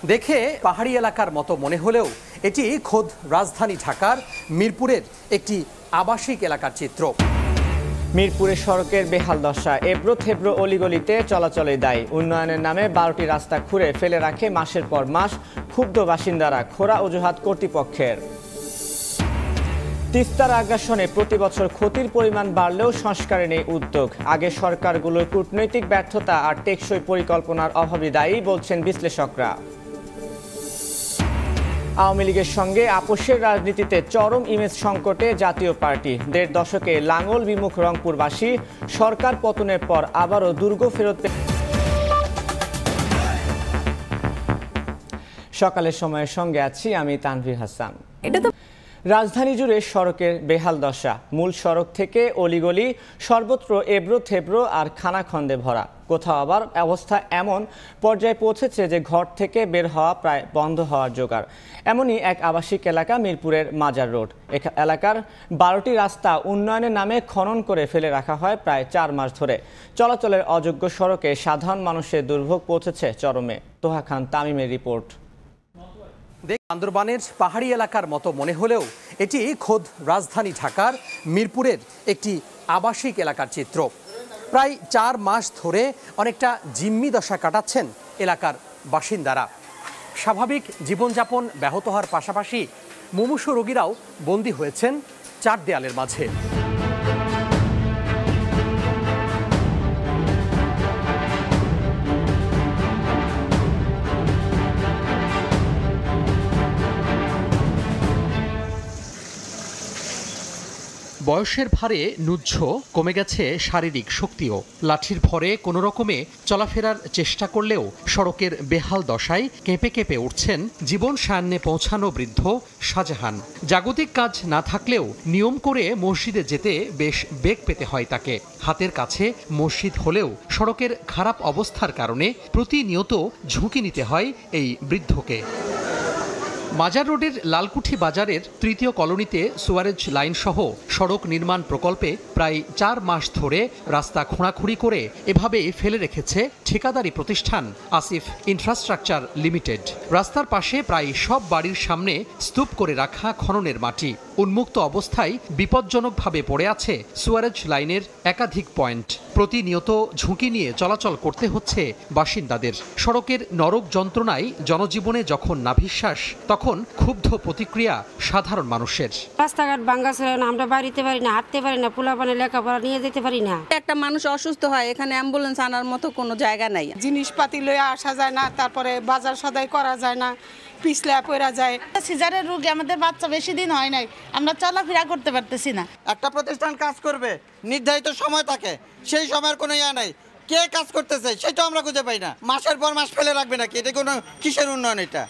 দেখে পাহাড়ি এলাকার মতো মনে হলেও এটি খোদ রাজধানী ঢাকার মিরপুরের একটি আবাসিক এলাকার চিত্র। মিরপুরের সড়কের বেহাল দশা, এবড়ো থেবড়ো অলিগলিতে চলাচলে দায়ী। উন্নয়নের নামে 12টি রাস্তা খুঁড়ে ফেলে রাখে মাসের পর মাস ক্ষুব্ধ বাসিন্দারা, খোঁড়া অজুহাত কর্তৃপক্ষের। তিস্তার আগ্রাসনে প্রতি বছর ক্ষতির পরিমাণ বাড়লেও সংস্কারে নেই উদ্যোগ। আগের সরকারগুলোর কূটনৈতিক ব্যর্থতা আর টেকসই পরিকল্পনার অভাবই দায়ী বলছেন বিশ্লেষকরা। আওয়ামী লীগের সঙ্গে আপোষের রাজনীতিতে চরম ইমেজ সংকটে জাতীয় পার্টি। ১.৫ দশকে লাঙ্গল বিমুখ রংপুরবাসী সরকার পতনের পর আবারও দুর্গ ফেরত। সকালের সময়ের সঙ্গে আছি আমি তানভীর হাসান। রাজধানী জুড়ে সড়কের বেহাল দশা, মূল সড়ক থেকে অলিগলি সর্বত্র এবড়ো থেবড়ো আর খানাখন্দে ভরা। কোথাও আবার অবস্থা এমন পর্যায়ে পৌঁছেছে যে ঘর থেকে বের হওয়া প্রায় বন্ধ হওয়ার জোগাড়। এমনই এক আবাসিক এলাকা মিরপুরের মাজার রোড। এলাকার 12টি রাস্তা উন্নয়নের নামে খনন করে ফেলে রাখা হয় প্রায় 4 মাস ধরে। চলাচলের অযোগ্য সড়কে সাধারণ মানুষের দুর্ভোগ পৌঁছেছে চরমে। তোহা খান তামিমের রিপোর্ট। বান্দরবানের পাহাড়ি এলাকার মতো মনে হলেও এটি খোদ রাজধানী ঢাকার মিরপুরের একটি আবাসিক এলাকার চিত্র। প্রায় 4 মাস ধরে অনেকটা জিম্মি দশা কাটাচ্ছেন এলাকার বাসিন্দারা। স্বাভাবিক জীবনযাপন ব্যাহত হওয়ার পাশাপাশি মুমূর্ষু রোগীরাও বন্দী হয়েছেন 4 দেয়ালের মাঝে। বয়সের ভারে নুজ্জ, কমে গেছে শারীরিক শক্তিও। লাঠির ভরে কোনো রকমে চলাফেরার চেষ্টা করলেও সড়কের বেহাল দশায় কেঁপে কেঁপে উঠছেন জীবন সায়ান্নে পৌঁছানো বৃদ্ধ শাহজাহান। জাগতিক কাজ না থাকলেও নিয়ম করে মসজিদে যেতে বেশ বেগ পেতে হয় তাকে। হাতের কাছে মসজিদ হলেও সড়কের খারাপ অবস্থার কারণে প্রতিনিয়ত ঝুঁকি নিতে হয় এই বৃদ্ধকে। মাজার রোডের লালকুঠি বাজারের 3য় কলোনিতে সুয়ারেজ লাইন সহ সড়ক নির্মাণ প্রকল্পে প্রায় 4 মাস ধরে রাস্তা খোঁড়াখুঁড়ি করে এভাবে ফেলে রেখেছে ঠিকাদারি প্রতিষ্ঠান আসিফ ইনফ্রাস্ট্রাকচার লিমিটেড। রাস্তার পাশে প্রায় সব বাড়ির সামনে স্তূপ করে রাখা খননের মাটি। উন্মুক্ত অবস্থায় বিপজ্জনকভাবে পড়ে আছে সুয়ারেজ লাইনের একাধিক পয়েন্ট। প্রতিনিয়ত ঝুঁকি নিয়ে চলাচল করতে হচ্ছে বাসিন্দাদের। সড়কের নরক যন্ত্রণায় জনজীবনে যখন নাভিশ্বাস, তখন ক্ষুব্ধ প্রতিক্রিয়া সাধারণ মানুষের। রাস্তাঘাট ভাঙা ছিল না, আমরা বাড়িতে পারি না, হাঁটতে পারি না, পোলাপানে লেখাপড়া নিয়ে যেতে পারি না। একটা মানুষ অসুস্থ হয়, এখানে অ্যাম্বুলেন্স আনার মতো কোনো জায়গা নাই। জিনিসপাতি লয়ে আসা যায় না, তারপরে বাজার সদাই করা যায় না, পিছলে পড়া যায়। সিজারের রোগী, আমাদের বাচ্চা বেশি দিন হয় নাই, আমরা চলাফেরা করতে পারতেছি না। একটা প্রতিষ্ঠান কাজ করবে, নির্ধারিত সময় থাকে, সেই সময়ের কোনো ইয়া নাই। কে কাজ করতেছে সেটা আমরা খুঁজে পাই না। মাসের পর মাস ফেলে রাখবে নাকি? এটা কোনো কিসের উন্নয়ন? এটা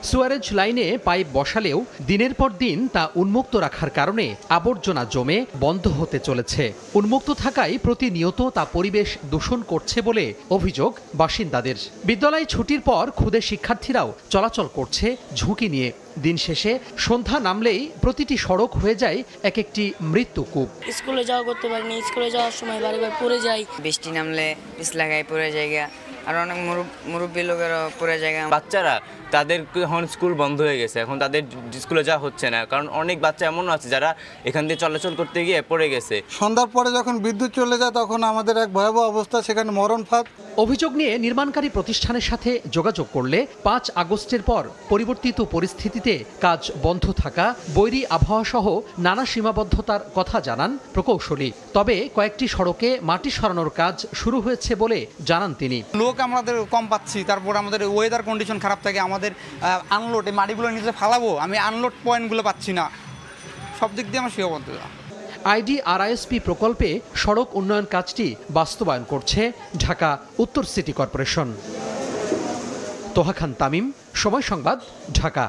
সুয়ারেজ লাইনে পাইপ বসালেও দিনের পর দিন তা উন্মুক্ত রাখার কারণে আবর্জনা জমে বন্ধ হতে চলেছে। উন্মুক্ত থাকায় প্রতিনিয়ত তা পরিবেশ দূষণ করছে বলে অভিযোগ বাসিন্দাদের। বিদ্যালয় ছুটির পর ক্ষুদে শিক্ষার্থীরাও চলাচল করছে ঝুঁকি নিয়ে। দিন শেষে সন্ধ্যা নামলেই প্রতিটি সড়ক হয়ে যায় এক একটি মৃত্যুকূপ। স্কুলে যাওয়া করতে পারিনি, স্কুলে যাওয়ার সময় বারবার পড়ে যাই। বৃষ্টি নামলে পিছলাগায় পড়ে জায়গা, আর অনেক মুরব্বী লোকেরও পড়ে জায়গা। বাচ্চারা তাদের এখন স্কুল বন্ধ হয়ে গেছে, এখন তাদের স্কুলে যাওয়া হচ্ছে না, কারণ অনেক বাচ্চা এমনও আছে যারা এখান দিয়ে চলাচল করতে গিয়ে পড়ে গেছে। সন্ধ্যার পরে যখন বিদ্যুৎ চলে যায় তখন আমাদের এক ভয়াবহ অবস্থা, সেখানে মরণ ফাঁদ। অভিযোগ নিয়ে নির্মাণকারী প্রতিষ্ঠানের সাথে যোগাযোগ করলে 5 আগস্টের পর পরিবর্তিত পরিস্থিতিতে কাজ বন্ধ থাকা, বৈরী আবহাওয়া সহ নানা সীমাবদ্ধতার কথা জানান প্রকৌশলী। তবে কয়েকটি সড়কে মাটি সরানোর কাজ শুরু হয়েছে বলে জানান তিনি। লোক আমাদের কম পাচ্ছি, তারপর আমাদের ওয়েদার কন্ডিশন খারাপ থাকে, আমাদের আনলোড এই মাটিগুলো নিচে ফালাবো, আমি আনলোড পয়েন্টগুলো পাচ্ছি না। সব দিক দিয়ে আমার সীমাবদ্ধতা। আইডিআরআইএসপি প্রকল্পে সড়ক উন্নয়ন কাজটি বাস্তবায়ন করছে ঢাকা উত্তর সিটি কর্পোরেশন। তোহা খান তামিম, সময় সংবাদ, ঢাকা।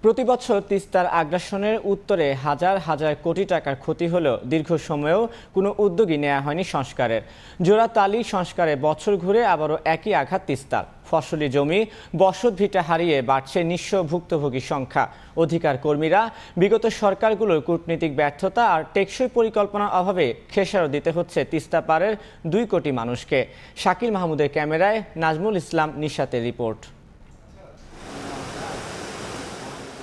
প্রতি বছর তিস্তার আগ্রাসনের উত্তরে হাজার হাজার কোটি টাকার ক্ষতি হলেও দীর্ঘ সময়েও কোনো উদ্যোগই নেওয়া হয়নি সংস্কারের। জোড়াতালি সংস্কারে বছর ঘুরে আবারও একই আঘাত তিস্তার। ফসলি জমি, বসত ভিটা হারিয়ে বাড়ছে নিঃস্ব ভুক্তভোগীর সংখ্যা। অধিকার কর্মীরা বিগত সরকারগুলোর কূটনীতিক ব্যর্থতা আর টেকসই পরিকল্পনার অভাবে খেসারত দিতে হচ্ছে তিস্তা পাড়ের 2 কোটি মানুষকে। শাকিল মাহমুদের ক্যামেরায় নাজমুল ইসলাম নিশাতের রিপোর্ট।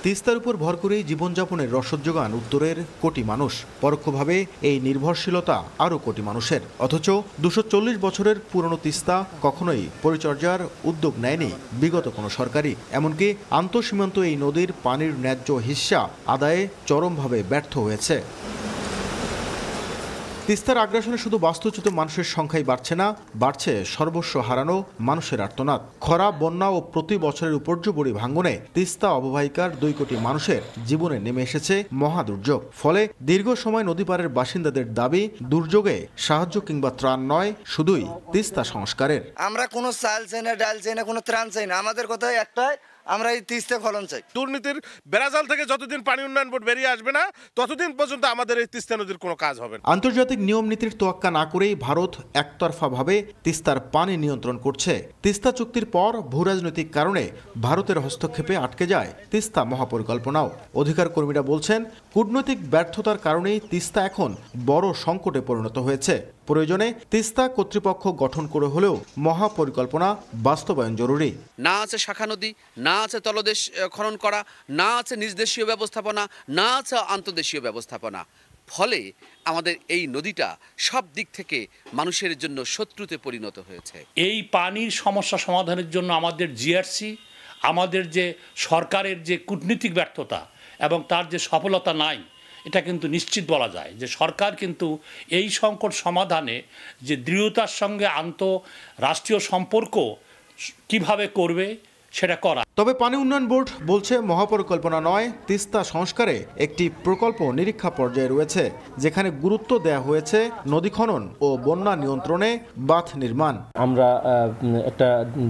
তিস্তার উপর ভর করেই জীবনযাপনের রসদ যোগান উত্তরের কোটি মানুষ, পরোক্ষভাবে এই নির্ভরশীলতা আরও কোটি মানুষের। অথচ 240 বছরের পুরনো তিস্তা কখনোই পরিচর্যার উদ্যোগ নেয়নি বিগত কোনো সরকারই। এমনকি আন্তঃসীমান্ত এই নদীর পানির ন্যায্য হিস্সা আদায়ে চরমভাবে ব্যর্থ হয়েছে। তিস্তার আগ্রাসনে শুধু বাস্তুচ্যুত মানুষের সংখ্যাই বাড়ছে না, বাড়ছে সর্বস্ব হারানো মানুষের আর্তনাদ। খরা, বন্যা ও প্রতি বছরের উপর্যুপরি ভাঙ্গনে তিস্তা অববাহিকার 2 কোটি মানুষের জীবনে নেমে এসেছে মহা দুর্যোগ। ফলে দীর্ঘ সময় নদী পাড়ের বাসিন্দাদের দাবি দুর্যোগে সাহায্য কিংবা ত্রাণ নয়, শুধুই তিস্তা সংস্কারের। আমরা কোনো চাল চাই না, ডাল চাই না, কোনো ত্রাণ চাই না, আমাদের কথা একটাই, আমরা এই তিস্তা ফলন চাই। দুর্নীতির বেড়াজাল থেকে যতদিন পানি উন্নয়ন বোর্ড বেরিয়ে আসবে না, ততদিন পর্যন্ত আমাদের এই তিস্তা নদীর কোনো কাজ হবে না। আন্তর্জাতিক নিয়ম নীতির তোয়াক্কা না করেই ভারত একতরফাভাবে তিস্তার পানি নিয়ন্ত্রণ করছে। তিস্তা চুক্তির পর ভূরাজনৈতিক কারণে ভারতের হস্তক্ষেপে আটকে যায় তিস্তা মহাপরিকল্পনাও। অধিকার কর্মীরা বলছেন, কূটনৈতিক ব্যর্থতার কারণেই তিস্তা এখন বড় সংকটে পরিণত হয়েছে। প্রয়োজনে তিস্তা কর্তৃপক্ষ গঠন করে হলেও মহাপরিকল্পনা বাস্তবায়ন জরুরি। না আছে শাখা নদী, না আছে তলদেশ খনন করা, না আছে নিজদেশীয় ব্যবস্থাপনা, না আছে আন্তর্দেশীয় ব্যবস্থাপনা। ফলে আমাদের এই নদীটা সব দিক থেকে মানুষের জন্য শত্রুতে পরিণত হয়েছে। এই পানির সমস্যা সমাধানের জন্য আমাদের জিআরসি, আমাদের যে সরকারের যে কূটনীতিক ব্যর্থতা এবং তার যে সফলতা নাই, এটা কিন্তু নিশ্চিত বলা যায় যে সরকার কিন্তু এই সংকট সমাধানে যে দৃঢ়তার সঙ্গে আন্তঃরাষ্ট্রীয় সম্পর্ক কিভাবে করবে সেটা করা। তবে পানি উন্নয়ন বোর্ড বলছে, মহাপরিকল্পনা নয়, তিস্তা সংস্কারে একটি প্রকল্প নিরীক্ষা পর্যায়ে রয়েছে, যেখানে গুরুত্ব দেওয়া হয়েছে নদী খনন ও বন্যা নিয়ন্ত্রণে বাঁধ নির্মাণ। আমরা একটা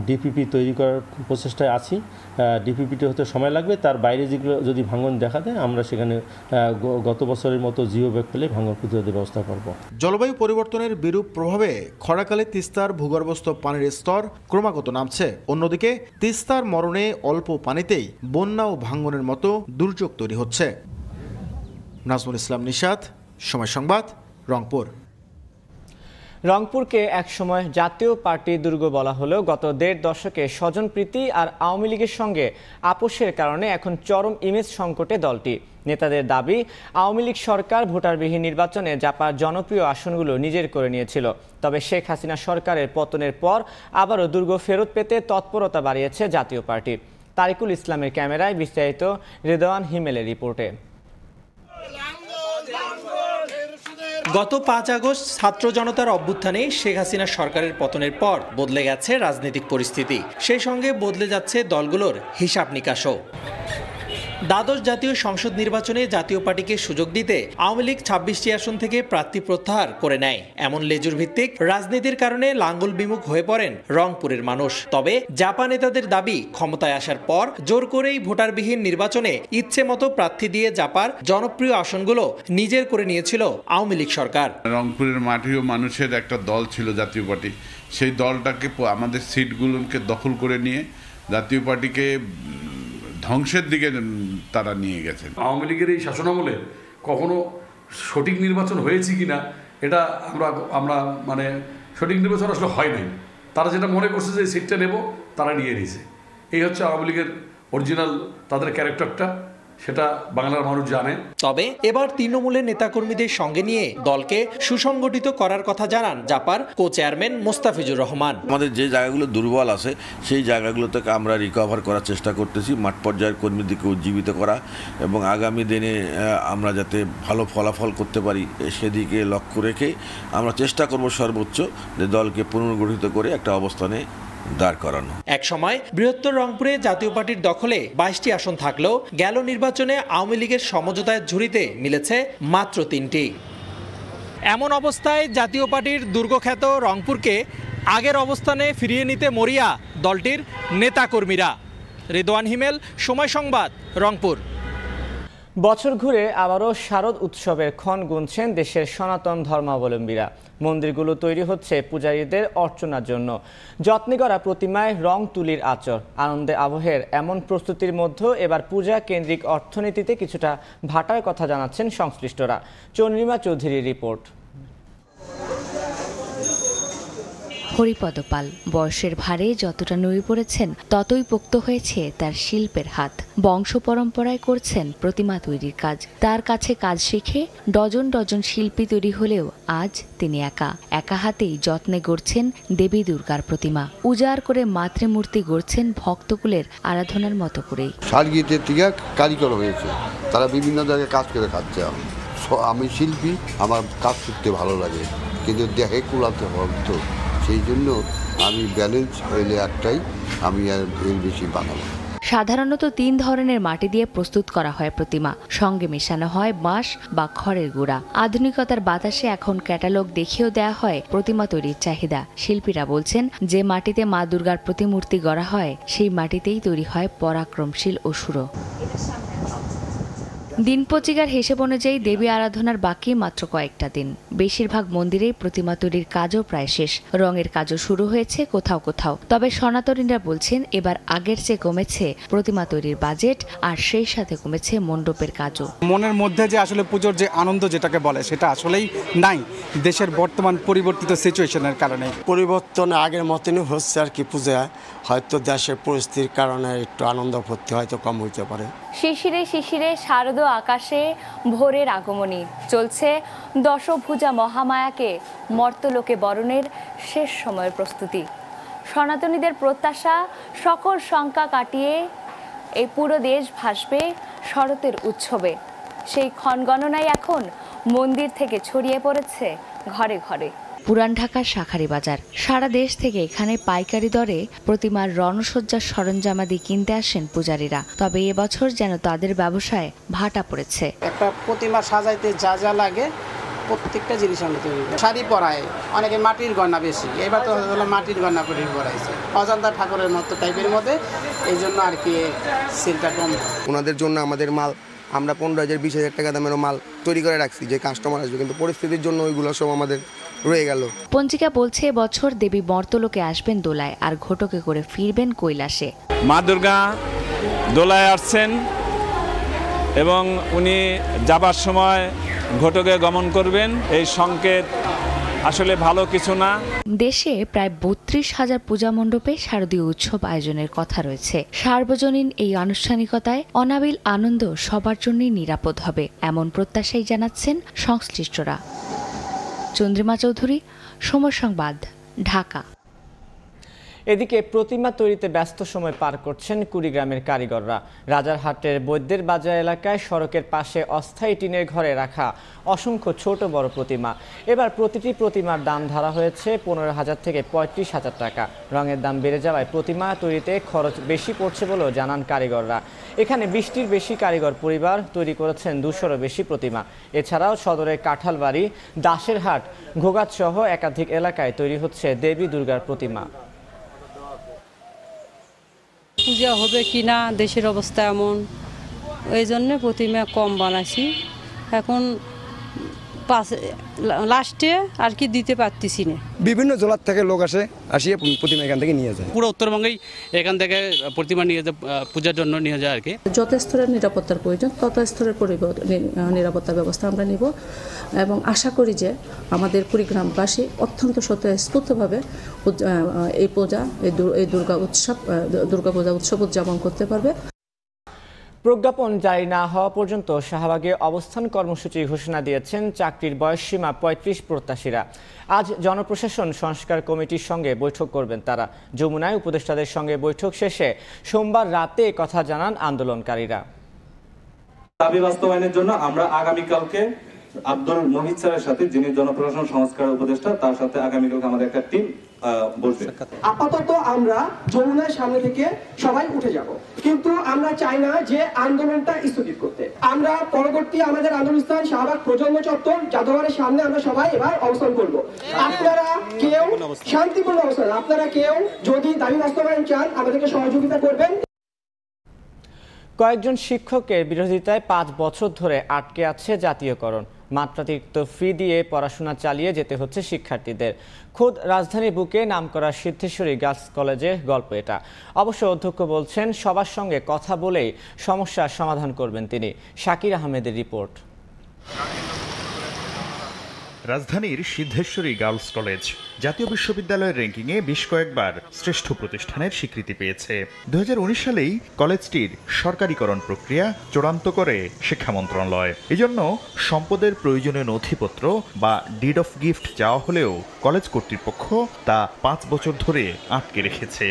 ডিপিপি তৈরি করার প্রচেষ্টায় আছি। ডিপিপিটি হতে সময় লাগবে, তার বাইরে যেগুলো যদি ভাঙন দেখা দেয় আমরা সেখানে গত বছরের মতো জিও ব্যাগ পেলে ভাঙন প্রতিরোধের ব্যবস্থা করব। জলবায়ু পরিবর্তনের বিরূপ প্রভাবে খরাকালে তিস্তার ভূগর্ভস্থ পানির স্তর ক্রমাগত নামছে। অন্যদিকে তিস্তার মরণে অল্প পানিতেই বন্যা ও ভাঙ্গনের মতো দুর্যোগ তৈরি হচ্ছে। নাজমুল ইসলাম নিশাত, সময় সংবাদ, রংপুর। রংপুরকে একসময় জাতীয় পার্টি দুর্গ বলা হলেও গত 1.5 দশকে স্বজনপ্রীতি আর আওয়ামী লীগের সঙ্গে আপোষের কারণে এখন চরম ইমেজ সংকটে দলটি। নেতাদের দাবি, আওয়ামী লীগ সরকার ভোটারবিহীন নির্বাচনে জাপার জনপ্রিয় আসনগুলো নিজের করে নিয়েছিল। তবে শেখ হাসিনা সরকারের পতনের পর আবারও দুর্গ ফেরত পেতে তৎপরতা বাড়িয়েছে জাতীয় পার্টি। তারিকুল ইসলামের ক্যামেরায় বিস্তারিত রেদওয়ান হিমেলের রিপোর্টে। গত 5 আগস্ট ছাত্র জনতার অভ্যুত্থানে শেখ হাসিনা সরকারের পতনের পর বদলে গেছে রাজনৈতিক পরিস্থিতি, সেই সঙ্গে বদলে যাচ্ছে দলগুলোর হিসাব নিকাশও। দ্বাদশ জাতীয় সংসদ নির্বাচনে জাতীয় পার্টিকে সুযোগ দিতে আওয়ামী লীগ 26টি আসন থেকে প্রার্থী প্রত্যাহার করে নেয়। এমন লেজুর ভিত্তিক রাজনীতির কারণে লাঙ্গল বিমুখ হয়ে পড়েন রংপুরের মানুষ। তবে জাপা নেতাদের দাবি, ক্ষমতায় আসার পর জোর করেই ভোটারবিহীন নির্বাচনে ইচ্ছে মতো প্রার্থী দিয়ে জাপার জনপ্রিয় আসনগুলো নিজের করে নিয়েছিল আওয়ামী লীগ সরকার। রংপুরের মাটিও মানুষের একটা দল ছিল জাতীয় পার্টি, সেই দলটাকে আমাদের সিটগুলোকে দখল করে নিয়ে জাতীয় পার্টিকে ধ্বংসের দিকে তারা নিয়ে গেছেন। আওয়ামী লীগের এই শাসনামলে কখনো সঠিক নির্বাচন হয়েছে কিনা এটা আমরা মানে সঠিক নির্বাচন আসলে হয় নাই। তারা যেটা মনে করছে যে সিটটা নেব, তারা নিয়ে নিয়েছে। এই হচ্ছে আওয়ামী লীগের অরিজিনাল তাদের ক্যারেক্টারটা, সেটা বাংলার মানুষ জানে। তবে এবার তৃণমূলের নেতাকর্মীদের সঙ্গে নিয়ে দলকে সুসংগঠিত করার কথা জানান জাপার কো চেয়ারম্যান মোস্তাফিজুর রহমান। আমাদের যে জায়গাগুলো দুর্বল আছে সেই জায়গাগুলো থেকে আমরা রিকভার করার চেষ্টা করতেছি, মাঠ পর্যায়ের কর্মীদেরকে উজ্জীবিত করা এবং আগামী দিনে আমরা যাতে ভালো ফলাফল করতে পারি সেদিকে লক্ষ্য রেখে আমরা চেষ্টা করব সর্বোচ্চ যে দলকে পুনর্গঠিত করে একটা অবস্থানে দাঁড় করানো। এক সময় বৃহত্তর রংপুরে জাতীয় পার্টির দখলে 22টি আসন থাকলেও গেল নির্বাচনে আওয়ামী লীগের সমঝোতায় ঝুড়িতে মিলেছে মাত্র 3টি। এমন অবস্থায় জাতীয় পার্টির দুর্গখ্যাত রংপুরকে আগের অবস্থানে ফিরিয়ে নিতে মরিয়া দলটির নেতাকর্মীরা। রেদওয়ান হিমেল, সময় সংবাদ, রংপুর। বছর ঘুরে আবারও শারদ উৎসবের ক্ষণ গুনছেন দেশের সনাতন ধর্মাবলম্বীরা। মন্দিরগুলো তৈরি হচ্ছে পূজারীদের অর্চনার জন্য। যত্নে করা প্রতিমায় রং তুলির আচর, আনন্দের আবহের এমন প্রস্তুতির মধ্যেও এবার পূজা কেন্দ্রিক অর্থনীতিতে কিছুটা ভাটার কথা জানাচ্ছেন সংশ্লিষ্টরা। চন্দ্রিমা চৌধুরীর রিপোর্ট। হরিপদ পাল। বয়সের ভারে যতটা নুয়ে পড়েছেন ততই পোক্ত হয়েছে তার শিল্পের হাত। বংশ পরম্পরায় করছেন প্রতিমা তৈরির কাজ। তার কাছে কাজ শিখে ডজন ডজন শিল্পী তৈরি হলেও আজ তিনি একা হাতেই যত্নে গড়ছেন দেবী দুর্গার প্রতিমা। উজাড় করে মাতৃমূর্তি গড়ছেন ভক্তকুলের আরাধনার মতো করেই। সারগিতের থেকে কারিগর হয়েছে, তারা বিভিন্ন জায়গায় কাজ করে খাচ্ছে। আমি শিল্পী, আমার কাজ করতে ভালো লাগে, কিন্তু দেহে কুলাতে হতো, সেই জন্য আমি ব্যালেন্স হইলে একটাই, আমি আর এর বেশি বানাবো। সাধারণত 3 ধরনের মাটি দিয়ে প্রস্তুত করা হয় প্রতিমা। সঙ্গে মেশানো হয় বাঁশ বা খড়ের গুঁড়া। আধুনিকতার বাতাসে এখন ক্যাটালগ দেখিয়েও দেয়া হয় প্রতিমা তৈরির চাহিদা। শিল্পীরা বলছেন, যে মাটিতে মা দুর্গার প্রতিমূর্তি গড়া হয় সেই মাটিতেই তৈরি হয় পরাক্রমশীল অসুর। দিন পঞ্জিকার হিসেব অনুযায়ী দেবী আরাধনার বাকি মাত্র কয়েকটা দিন। বেশিরভাগ মন্দিরেই প্রতিমা তৈরির কাজও প্রায় শেষ। রঙের কাজও শুরু হয়েছে কোথাও কোথাও। তবে সনাতনীরা বলছেন, এবার আগের চেয়ে কমেছে প্রতিমা তৈরির বাজেট, আর সেই সাথে কমেছে মণ্ডপের কাজও। মনের মধ্যে যে আসলে পুজোর যে আনন্দ যেটাকে বলে, সেটা আসলেই নাই দেশের বর্তমান পরিবর্তিত সিচুয়েশনের কারণে। পরিবর্তন আগের মতনই হচ্ছে আর কি। পূজা হয়তো দেশের পরিস্থিতির কারণে একটু আনন্দ ভর্তি হয়তো কম হইতে পারে। শিশিরে শিশিরে শারদ আকাশে ভোরের আগমনী। চলছে দশভুজা মহামায়াকে মর্তলোকে বরণের শেষ সময়ের প্রস্তুতি। সনাতনীদের প্রত্যাশা, সকল শঙ্কা কাটিয়ে এই পুরো দেশ ভাসবে শরতের উৎসবে। সেই ক্ষণগণনাই এখন মন্দির থেকে ছড়িয়ে পড়েছে ঘরে ঘরে। পুরান ঢাকার শাঁখারী বাজার। সারা দেশ থেকে এখানে পাইকারি দরে প্রতিমার রণসজ্জার সরঞ্জামাদি কিনতে আসেন পূজারীরা। তবে এবছর যেন তাদের ব্যবসায় ভাটা পড়েছে। একটা প্রতিমা সাজাইতে যা যা লাগে প্রত্যেকটা জিনিস আমরা তৈরি করি। শাড়ি পরায় অনেকে মাটির গয়না বেশি, এবার তো হলো মাটির গয়না করে পরাইছে অজন্তা ঠাকুরের মতো টাইপের মধ্যে, এই জন্য আর কি সেলটা কম। ওনাদের জন্য আমাদের মাল আমরা 15,000-20,000 টাকা দামের মাল তৈরি করে রাখছি যে কাস্টমার আসবে, কিন্তু পরিস্থিতির জন্য ওইগুলো সব আমাদের রয়ে গেল। পঞ্জিকা বলছে, বছর দেবী মর্তলোকে আসবেন দোলায়, আর ঘটকে করে ফিরবেন কৈলাসে। মা দুর্গা দোলায় আসছেন এবং উনি যাবার সময় ঘটকে গমন করবেন। এই সংকেত আসলে ভালো কিছু না। দেশে প্রায় 32,000 পূজা মণ্ডপে শারদীয় উৎসব আয়োজনের কথা রয়েছে। সার্বজনীন এই আনুষ্ঠানিকতায় অনাবিল আনন্দ সবার জন্যই নিরাপদ হবে, এমন প্রত্যাশাই জানাচ্ছেন সংশ্লিষ্টরা। চন্দ্রিমা চৌধুরী, সময় সংবাদ, ঢাকা। এদিকে প্রতিমা তৈরিতে ব্যস্ত সময় পার করছেন কুড়িগ্রামের কারিগররা। রাজারহাটের বৈদ্যের বাজার এলাকায় সড়কের পাশে অস্থায়ী টিনের ঘরে রাখা অসংখ্য ছোট বড় প্রতিমা। এবার প্রতিটি প্রতিমার দাম ধরা হয়েছে 15,000 থেকে 35,000 টাকা। রঙের দাম বেড়ে যাওয়ায় প্রতিমা তৈরিতে খরচ বেশি পড়ছে বলেও জানান কারিগররা। এখানে 20টির বেশি কারিগর পরিবার তৈরি করেছেন 200-রও বেশি প্রতিমা। এছাড়াও সদরের কাঁঠালবাড়ি, দাসেরহাট, ঘোগাত সহ একাধিক এলাকায় তৈরি হচ্ছে দেবী দুর্গার প্রতিমা। পূজা হবে কি না, দেশের অবস্থা এমন, ওই জন্য প্রতিমা কম বানাইছি। এখন লাস্টে আর কি দিতে পারতেছি না। বিভিন্ন জেলার থেকে লোক আসিয়ে প্রতিমা এখান থেকে নিয়ে যায়। পুরো উত্তরবঙ্গেই এখান থেকে প্রতিমা নিয়ে যায়, পূজার জন্য নিয়ে যায় আর কি। যত স্তরের নিরাপত্তার প্রয়োজন তত স্তরের নিরাপত্তা ব্যবস্থা আমরা নিব, এবং আশা করি যে আমাদের কুড়িগ্রামবাসী অত্যন্ত স্বতঃস্ফূর্তভাবে এই পূজা, এই দুর্গা পূজা উৎসব উদযাপন করতে পারবে। প্রজ্ঞাপন জারি না হওয়া পর্যন্ত শাহবাগে অবস্থান কর্মসূচি ঘোষণা দিয়েছেন চাকরির বয়সসীমা 35 প্রত্যাশীরা। আজ জনপ্রশাসন সংস্কার কমিটির সঙ্গে বৈঠক করবেন তারা। যমুনায় উপদেষ্টাদের সঙ্গে বৈঠক শেষে সোমবার রাতে কথা জানান আন্দোলনকারীরা। দাবি বাস্তবায়নের জন্য আমরা আগামীকালকে আব্দুল মোহিত স্যারের সাথে, যিনি জনপ্রশাসন সংস্কার উপদেষ্টা, তার সাথে আগামীকালকে আমাদের একটা টিম বসবে। আপাতত আমরা যমুনার সামনে থেকে সবাই উঠে যাব, কিন্তু আমরা চাই না যে আন্দোলনটা স্থগিত করতে। আমরা পরবর্তী আমাদের আন্দোলনস্থান শাহবাগ প্রজন্ম চত্বর জাদুঘরের সামনে আমরা সবাই এবার অবস্থান করব। আপনারা কেউ শান্তিপূর্ণ অবস্থান, আপনারা কেউ যদি দাবি বাস্তবায়ন চান আমাদেরকে সহযোগিতা করবেন। কয়েকজন শিক্ষকের বিরোধিতায় 5 বছর ধরে আটকে আছে জাতীয়করণ। মাত্রাতিরিক্ত ফি দিয়ে পড়াশোনা চালিয়ে যেতে হচ্ছে শিক্ষার্থীদের। খোদ রাজধানীর বুকে নামকরা সিদ্ধেশ্বরী গার্লস কলেজে গল্প এটা। অবশ্য অধ্যক্ষ বলছেন, সবার সঙ্গে কথা বলেই সমস্যার সমাধান করবেন তিনি। শাকির আহমেদের রিপোর্ট। রাজধানীর সিদ্ধেশ্বরী গার্লস কলেজ জাতীয় বিশ্ববিদ্যালয়ের র্যাঙ্কিংয়ে বেশ কয়েকবার শ্রেষ্ঠ প্রতিষ্ঠানের স্বীকৃতি পেয়েছে। 2019 সালেই কলেজটির সরকারিকরণ প্রক্রিয়া চূড়ান্ত করে শিক্ষা মন্ত্রণালয়। এজন্য সম্পদের প্রয়োজনীয় নথিপত্র বা ডিড অফ গিফট চাওয়া হলেও কলেজ কর্তৃপক্ষ তা 5 বছর ধরে আটকে রেখেছে।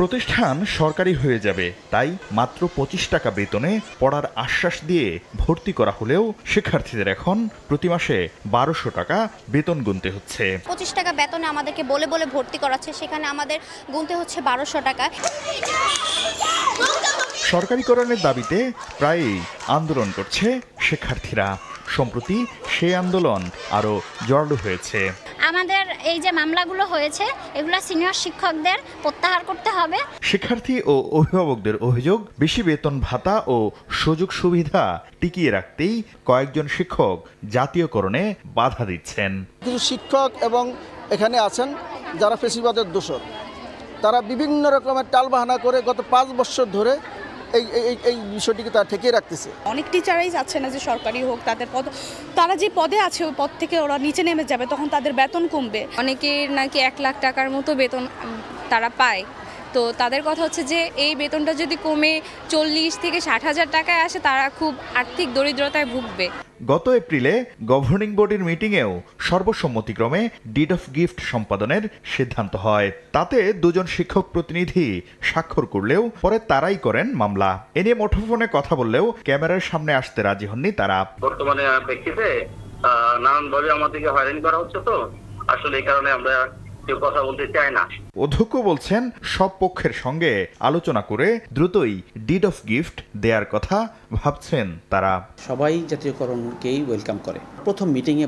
প্রতিষ্ঠান সরকারি হয়ে যাবে তাই মাত্র 25 টাকা বেতনে পড়ার আশ্বাস দিয়ে ভর্তি করা হলেও শিক্ষার্থীদের এখন প্রতি মাসে 1200 টাকা বেতন গুনতে হচ্ছে। 25 টাকা বেতনে আমাদেরকে বলে বলে ভর্তি করাচ্ছে, সেখানে আমাদের গুনতে হচ্ছে 1200 টাকা। সরকারিকরণের দাবিতে প্রায়ই আন্দোলন করছে শিক্ষার্থীরা। সম্প্রতি সেই আন্দোলন আরও জোরালো হয়েছে। আমাদের এই যে মামলাগুলো হয়েছে এগুলো সিনিয়র শিক্ষকদের প্রত্যাহার করতে হবে। শিক্ষার্থী ও অভিভাবকদের অভিযোগ, বেশি বেতন ভাতা ও সুযোগ সুবিধা টিকিয়ে রাখতেই কয়েকজন শিক্ষক জাতীয়করণে বাধা দিচ্ছেন। কিছু শিক্ষক এবং এখানে আছেন যারা ফেসিবাদের দোষর, তারা বিভিন্ন রকমের টালবাহানা করে গত 5 বছর ধরে এই বিষয়টিকে তারা ঠেকিয়ে রাখতেছে। অনেক টিচারাই যাচ্ছে না যে সরকারি হোক, তাদের পদ, তারা যে পদে আছে ওই পদ থেকে ওরা নিচে নেমে যাবে, তখন তাদের বেতন কমবে। অনেকের নাকি 1 লাখ টাকার মতো বেতন তারা পায়, তো তাদের কথা হচ্ছে যে এই বেতনটা যদি কমে 40 থেকে 60,000 টাকায় আসে তারা খুব আর্থিক দরিদ্রতায় ভুগবে। গত এপ্রিলে গভর্নিং বডির মিটিংয়েও সর্বসম্মতিক্রমে ডিড অফ গিফট সম্পাদনের সিদ্ধান্ত হয়। তাতে 2 জন শিক্ষক প্রতিনিধি স্বাক্ষর করলেও পরে তারাই করেন মামলা। এ নিয়ে মুঠোফোনে কথা বললেও ক্যামেরার সামনে আসতে রাজি হননি তারা। বর্তমানে প্রেক্ষিতে নানানভাবে আমাদেরকে হয়রানি করা হচ্ছে, তো আসলে এই কারণে আমরা কেউ কথা বলতে চাই না। অধ্যক্ষ বলছেন সব পক্ষের সঙ্গে আলোচনা করে দ্রুতই ডিড অফ গিফট দেওয়ার কথা ভাবছেন তারা। সবাই জাতীয়করণকেই ওয়েলকাম করে। প্রথম মিটিংয়ে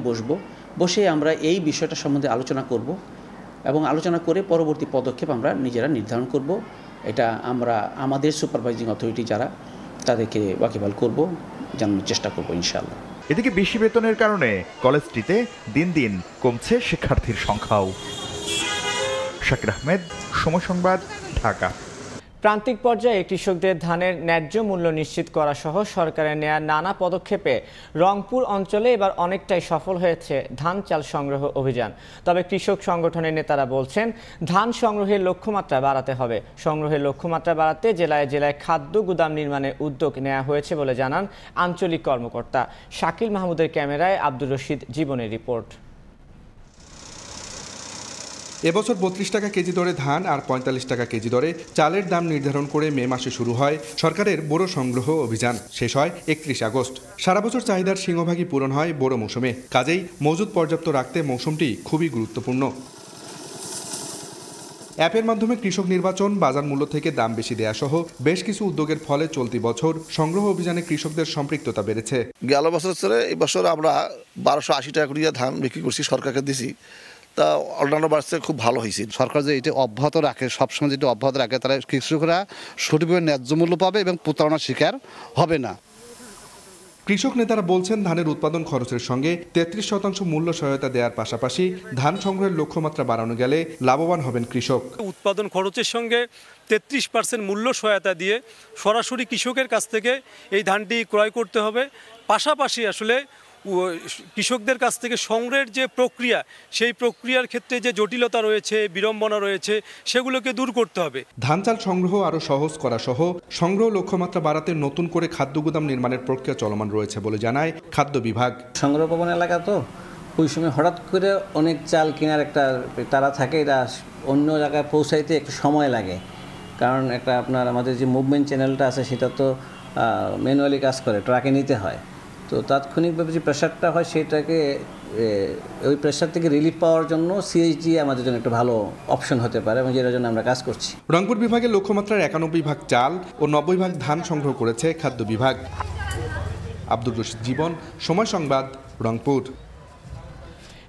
বসে আমরা এই বিষয়টা সম্বন্ধে আলোচনা করব এবং আলোচনা করে পরবর্তী পদক্ষেপ আমরা নিজেরা নির্ধারণ করব। এটা আমরা আমাদের সুপারভাইজিং অথরিটি যারা তাদেরকে ওয়াকিবহাল করব, জানানোর চেষ্টা করব ইনশাআল্লাহ। এদিকে বেশি বেতনের কারণে কলেজটিতে দিন দিন কমছে শিক্ষার্থীর সংখ্যাও। শাকির আহমেদ, সময় সংবাদ, ঢাকা। প্রান্তিক পর্যায়ে কৃষকদের ধানের ন্যায্য মূল্য নিশ্চিত করা সহ সরকারের নেয়া নানা পদক্ষেপে রংপুর অঞ্চলে এবার অনেকটাই সফল হয়েছে ধান চাল সংগ্রহ অভিযান। তবে কৃষক সংগঠনের নেতারা বলছেন ধান সংগ্রহের লক্ষ্যমাত্রা বাড়াতে হবে। সংগ্রহের লক্ষ্যমাত্রা বাড়াতে জেলায় জেলায় খাদ্য গুদাম নির্মাণের উদ্যোগ নেওয়া হয়েছে বলে জানান আঞ্চলিক কর্মকর্তা। শাকিল মাহমুদের ক্যামেরায় আব্দুর রশিদ জীবনের রিপোর্ট। এবছর 32 টাকা কেজি দরে ধান আর 45 টাকা কেজি দরে চালের দাম নির্ধারণ করে মে মাসে শুরু হয় সরকারের বোরো সংগ্রহ অভিযান, শেষ হয় 31 আগস্ট। সারা বছর চাহিদার সিংহভাগই পূরণ হয় বোরো মৌসুমে, কাজেই মজুদ পর্যাপ্ত রাখতে মৌসুমটি খুবই গুরুত্বপূর্ণ। অ্যাপের মাধ্যমে কৃষক নির্বাচন, বাজার মূল্য থেকে দাম বেশি দেয়া সহ বেশ কিছু উদ্যোগের ফলে চলতি বছর সংগ্রহ অভিযানে কৃষকদের সম্পৃক্ততা বেড়েছে। গেল বছর এই বছর আমরা 1280 টাকা করে ধান বিক্রি করছি, সরকারকে দিছি, তা অন্যান্য বাড়ছে খুব ভালো হয়েছে। সরকার যে এটা অব্যাহত রাখে, সবসময় যেটা অব্যাহত রাখে, তারা কৃষকরা সঠিকভাবে ন্যায্য মূল্য পাবে এবং প্রতারণার শিকার হবে না। কৃষক নেতারা বলছেন ধানের উৎপাদন খরচের সঙ্গে 33% মূল্য সহায়তা দেওয়ার পাশাপাশি ধান সংগ্রহের লক্ষ্যমাত্রা বাড়ানো গেলে লাভবান হবেন কৃষক। উৎপাদন খরচের সঙ্গে 33% মূল্য সহায়তা দিয়ে সরাসরি কৃষকের কাছ থেকে এই ধানটি ক্রয় করতে হবে। পাশাপাশি আসলে কৃষকদের কাছ থেকে সংগ্রহের যে প্রক্রিয়া, সেই প্রক্রিয়ার ক্ষেত্রে যে জটিলতা রয়েছে, বিড়ম্বনা রয়েছে, সেগুলোকে দূর করতে হবে। ধান চাল সংগ্রহ আরও সহজ করা সহ সংগ্রহ লক্ষ্যমাত্রা বাড়াতে নতুন করে খাদ্য গুদাম নির্মাণের প্রক্রিয়া চলমান রয়েছে বলে জানায় খাদ্য বিভাগ। সংগ্রহ ভবন এলাকা তো ওই সময় হঠাৎ করে অনেক চাল কেনার একটা তারা থাকে, এটা অন্য জায়গায় পৌঁছাইতে একটু সময় লাগে, কারণ একটা আপনার আমাদের যে মুভমেন্ট চ্যানেলটা আছে সেটা তো ম্যানুয়ালি কাজ করে, ট্রাকে নিতে হয়। তো তাৎক্ষণিকভাবে যে প্রেশারটা হয় সেটাকে ওই প্রেশার থেকে রিলিফ পাওয়ার জন্য সিএইচডি আমাদের জন্য একটা ভালো অপশন হতে পারে এবং যেটার জন্য আমরা কাজ করছি। রংপুর বিভাগের লক্ষ্যমাত্রার 91 ভাগ চাল ও 90 ভাগ ধান সংগ্রহ করেছে খাদ্য বিভাগ। আব্দুর রশিদ জীবন, সময় সংবাদ, রংপুর।